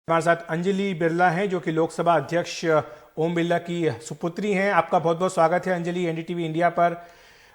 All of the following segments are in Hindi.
हमारे साथ अंजलि बिरला हैं जो कि लोकसभा अध्यक्ष ओम बिरला की सुपुत्री हैं। आपका बहुत बहुत स्वागत है अंजलि एनडीटीवी इंडिया पर।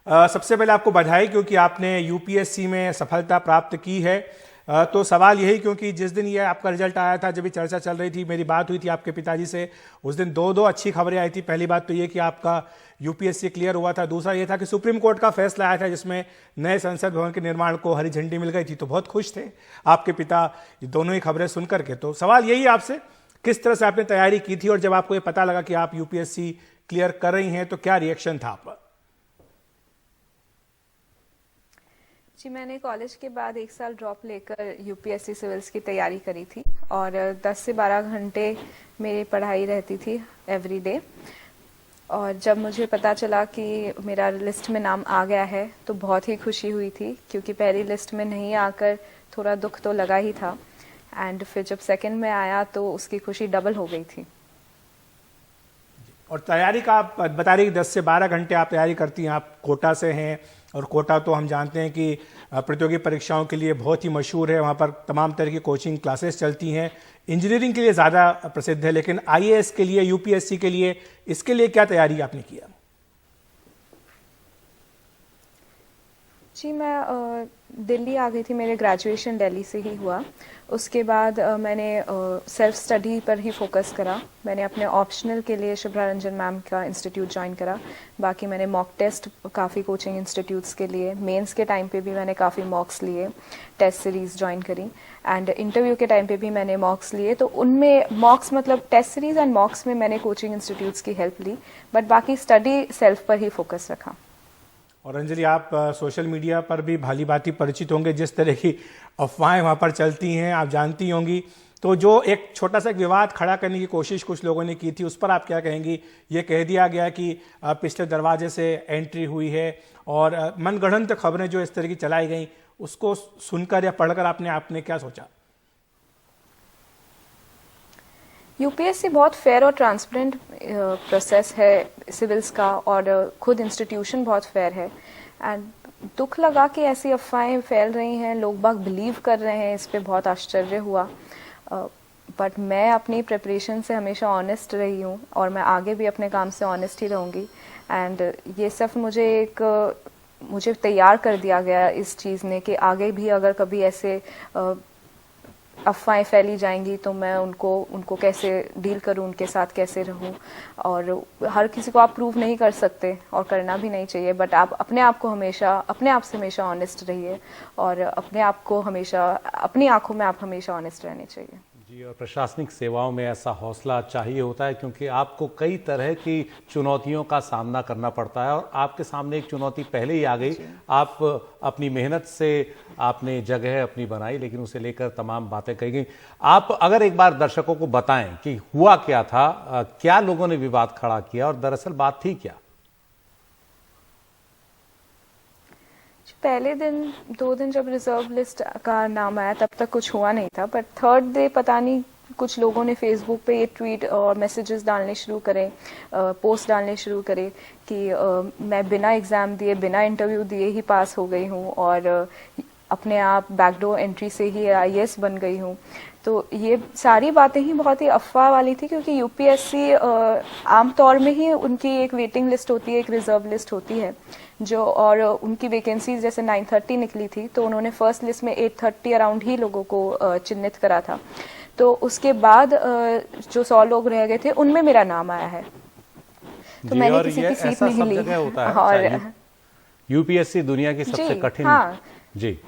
सबसे पहले आपको बधाई क्योंकि आपने यूपीएससी में सफलता प्राप्त की है। तो सवाल यही, क्योंकि जिस दिन ये आपका रिजल्ट आया था, जब भी चर्चा चल रही थी, मेरी बात हुई थी आपके पिताजी से, उस दिन दो अच्छी खबरें आई थी। पहली बात तो ये कि आपका यूपीएससी क्लियर हुआ था, दूसरा ये था कि सुप्रीम कोर्ट का फैसला आया था जिसमें नए संसद भवन के निर्माण को हरी झंडी मिल गई थी। तो बहुत खुश थे आपके पिता दोनों ही खबरें सुन करके। तो सवाल यही आपसे, किस तरह से आपने तैयारी की थी और जब आपको ये पता लगा कि आप यूपीएससी क्लियर कर रही हैं तो क्या रिएक्शन था आपका? जी, मैंने कॉलेज के बाद 1 साल ड्रॉप लेकर यूपीएससी सिविल्स की तैयारी करी थी और 10 से 12 घंटे मेरी पढ़ाई रहती थी एवरी डे। और जब मुझे पता चला कि मेरा लिस्ट में नाम आ गया है तो बहुत ही खुशी हुई थी, क्योंकि पहली लिस्ट में नहीं आकर थोड़ा दुख तो लगा ही था। एंड फिर जब सेकंड में आया तो उसकी खुशी डबल हो गई थी। और तैयारी का आप बता रही 10 से 12 घंटे आप तैयारी करती हैं। आप कोटा से हैं और कोटा तो हम जानते हैं कि प्रतियोगी परीक्षाओं के लिए बहुत ही मशहूर है। वहाँ पर तमाम तरह की कोचिंग क्लासेस चलती हैं। इंजीनियरिंग के लिए ज़्यादा प्रसिद्ध है, लेकिन आईएएस के लिए, यूपीएससी के लिए, इसके लिए क्या तैयारी आपने किया? जी, मैं दिल्ली आ गई थी। मेरे ग्रेजुएशन दिल्ली से ही हुआ। उसके बाद मैंने सेल्फ स्टडी पर ही फोकस करा। मैंने अपने ऑप्शनल के लिए शुभ्रा रंजन मैम का इंस्टीट्यूट ज्वाइन करा। बाकी मैंने मॉक टेस्ट काफ़ी कोचिंग इंस्टीट्यूट्स के लिए, मेंस के टाइम पे भी मैंने काफ़ी मॉक्स लिए, टेस्ट सीरीज़ ज्वाइन करी। एंड इंटरव्यू के टाइम पे भी मैंने मॉक्स लिए। तो उनमें मॉक्स मतलब टेस्ट सीरीज़ एंड मॉक्स में मैंने कोचिंग इंस्टीट्यूट्स की हेल्प ली, बट बाकी स्टडी सेल्फ पर ही फोकस रखा। और अंजलि, आप सोशल मीडिया पर भी भाली भांति परिचित होंगे, जिस तरह की अफवाहें वहाँ पर चलती हैं आप जानती होंगी। तो जो एक छोटा सा विवाद खड़ा करने की कोशिश कुछ लोगों ने की थी, उस पर आप क्या कहेंगी? ये कह दिया गया कि पिछले दरवाजे से एंट्री हुई है और मनगढ़ंत खबरें जो इस तरह की चलाई गई, उसको सुनकर या पढ़कर आपने क्या सोचा? यूपीएससी बहुत फेयर और ट्रांसपेरेंट प्रोसेस है सिविल्स का, और खुद इंस्टीट्यूशन बहुत फेयर है। एंड दुख लगा कि ऐसी अफवाहें फैल रही हैं, लोग बाग बिलीव कर रहे हैं, इस पे बहुत आश्चर्य हुआ। बट मैं अपनी प्रिपरेशन से हमेशा ऑनेस्ट रही हूँ और मैं आगे भी अपने काम से ऑनेस्ट ही रहूँगी। एंड ये सब मुझे तैयार कर दिया गया इस चीज़ ने कि आगे भी अगर कभी ऐसे अफवाहें फैली जाएंगी तो मैं उनको कैसे डील करूं, उनके साथ कैसे रहूं। और हर किसी को आप प्रूव नहीं कर सकते और करना भी नहीं चाहिए, बट आप अपने आप से हमेशा ऑनेस्ट रहिए और अपने आप को हमेशा, अपनी आंखों में आप हमेशा ऑनेस्ट रहने चाहिए। जी, और प्रशासनिक सेवाओं में ऐसा हौसला चाहिए होता है, क्योंकि आपको कई तरह की चुनौतियों का सामना करना पड़ता है और आपके सामने एक चुनौती पहले ही आ गई। आप अपनी मेहनत से आपने जगह अपनी बनाई, लेकिन उसे लेकर तमाम बातें कही गई। आप अगर एक बार दर्शकों को बताएं कि हुआ क्या था, क्या लोगों ने विवाद खड़ा किया और दरअसल बात थी क्या? पहले दिन 2 दिन जब रिजर्व लिस्ट का नाम आया तब तक कुछ हुआ नहीं था, बट थर्ड डे पता नहीं कुछ लोगों ने फेसबुक पे ये ट्वीट और मैसेजेस डालने शुरू करे, पोस्ट डालने शुरू करे कि मैं बिना एग्ज़ाम दिए, बिना इंटरव्यू दिए ही पास हो गई हूँ और अपने आप बैकडोर एंट्री से ही आईएएस बन गई हूँ। तो ये सारी बातें ही बहुत ही अफवाह वाली थी, क्योंकि यूपीएससी आमतौर में ही उनकी एक वेटिंग लिस्ट होती है, एक रिजर्व लिस्ट होती है जो, और उनकी वैकेंसीज जैसे 930 निकली थी तो उन्होंने फर्स्ट लिस्ट में 830 अराउंड ही लोगों को चिन्हित करा था। तो उसके बाद जो 100 लोग रह गए थे उनमें मेरा नाम आया है। तो मैंने किसी की सीट नहीं ली। और यूपीएससी दुनिया की सबसे कठिन, हाँ जी,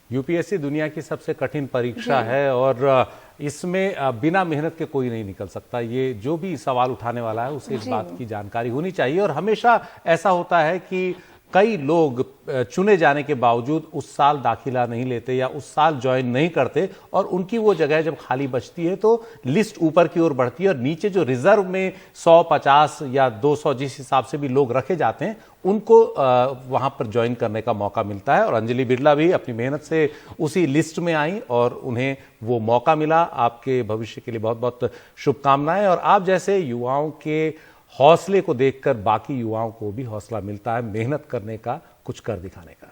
यूपीएससी दुनिया की सबसे कठिन परीक्षा है और इसमें बिना मेहनत के कोई नहीं निकल सकता। ये जो भी सवाल उठाने वाला है उसे इस बात की जानकारी होनी चाहिए। और हमेशा ऐसा होता है कि कई लोग चुने जाने के बावजूद उस साल दाखिला नहीं लेते या उस साल ज्वाइन नहीं करते, और उनकी वो जगह जब खाली बचती है तो लिस्ट ऊपर की ओर बढ़ती है और नीचे जो रिजर्व में 100, 50 या 200 जिस हिसाब से भी लोग रखे जाते हैं उनको वहां पर ज्वाइन करने का मौका मिलता है। और अंजलि बिरला भी अपनी मेहनत से उसी लिस्ट में आई और उन्हें वो मौका मिला। आपके भविष्य के लिए बहुत बहुत शुभकामनाएं। और आप जैसे युवाओं के हौसले को देखकर बाकी युवाओं को भी हौसला मिलता है मेहनत करने का, कुछ कर दिखाने का।